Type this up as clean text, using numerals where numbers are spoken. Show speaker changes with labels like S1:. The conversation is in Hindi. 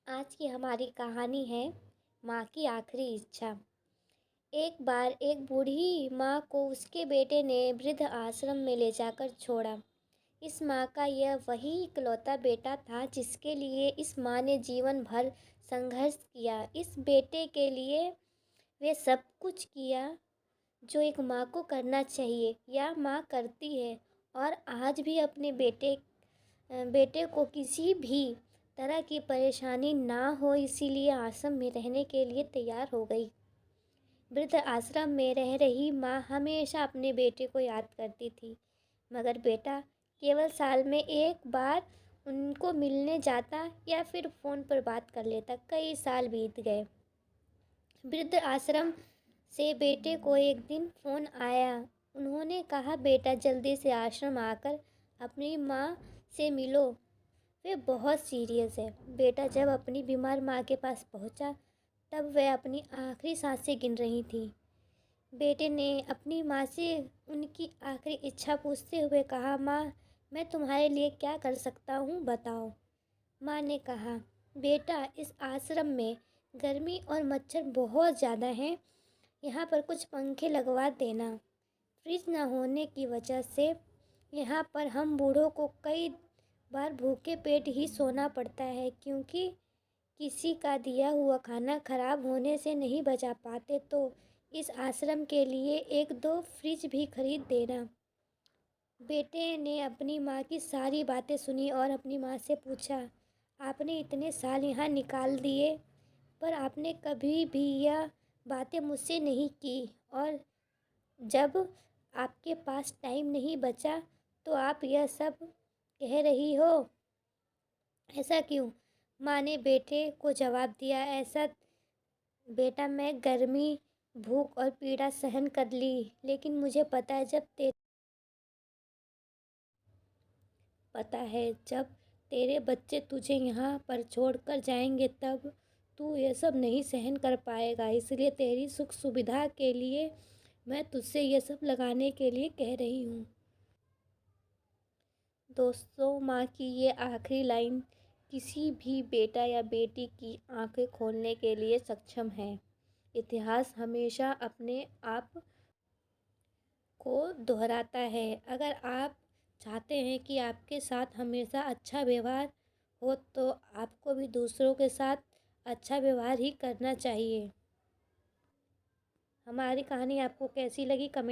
S1: आज की हमारी कहानी है माँ की आखिरी इच्छा। एक बार एक बूढ़ी माँ को उसके बेटे ने वृद्ध आश्रम में ले जाकर छोड़ा। इस माँ का यह वही इकलौता बेटा था जिसके लिए इस माँ ने जीवन भर संघर्ष किया। इस बेटे के लिए वे सब कुछ किया जो एक माँ को करना चाहिए या माँ करती है, और आज भी अपने बेटे को किसी भी तरह की परेशानी ना हो, इसीलिए आश्रम में रहने के लिए तैयार हो गई। वृद्ध आश्रम में रह रही माँ हमेशा अपने बेटे को याद करती थी, मगर बेटा केवल साल में एक बार उनको मिलने जाता या फिर फ़ोन पर बात कर लेता। कई साल बीत गए। वृद्ध आश्रम से बेटे को एक दिन फ़ोन आया। उन्होंने कहा, बेटा जल्दी से आश्रम आकर अपनी माँ से मिलो, वे बहुत सीरियस है। बेटा जब अपनी बीमार माँ के पास पहुँचा तब वह अपनी आखिरी सांसें गिन रही थी। बेटे ने अपनी माँ से उनकी आखिरी इच्छा पूछते हुए कहा, माँ मैं तुम्हारे लिए क्या कर सकता हूँ, बताओ। माँ ने कहा, बेटा इस आश्रम में गर्मी और मच्छर बहुत ज़्यादा हैं, यहाँ पर कुछ पंखे लगवा देना। फ्रिज न होने की वजह से यहाँ पर हम बूढ़ों को कई बार भूखे पेट ही सोना पड़ता है, क्योंकि किसी का दिया हुआ खाना खराब होने से नहीं बचा पाते, तो इस आश्रम के लिए एक दो फ्रिज भी खरीद देना। बेटे ने अपनी माँ की सारी बातें सुनी और अपनी माँ से पूछा, आपने इतने साल यहाँ निकाल दिए पर आपने कभी भी यह बातें मुझसे नहीं की, और जब आपके पास टाइम नहीं बचा तो आप यह सब कह रही हो, ऐसा क्यों? माँ ने बेटे को जवाब दिया, ऐसा बेटा, मैं गर्मी, भूख और पीड़ा सहन कर ली, लेकिन मुझे जब तेरे बच्चे तुझे यहाँ पर छोड़कर जाएंगे तब तू ये सब नहीं सहन कर पाएगा। इसलिए तेरी सुख सुविधा के लिए मैं तुझसे ये सब लगाने के लिए कह रही हूँ। दोस्तों, माँ की ये आखिरी लाइन किसी भी बेटा या बेटी की आंखें खोलने के लिए सक्षम है। इतिहास हमेशा अपने आप को दोहराता है। अगर आप चाहते हैं कि आपके साथ हमेशा अच्छा व्यवहार हो तो आपको भी दूसरों के साथ अच्छा व्यवहार ही करना चाहिए। हमारी कहानी आपको कैसी लगी, कमेंट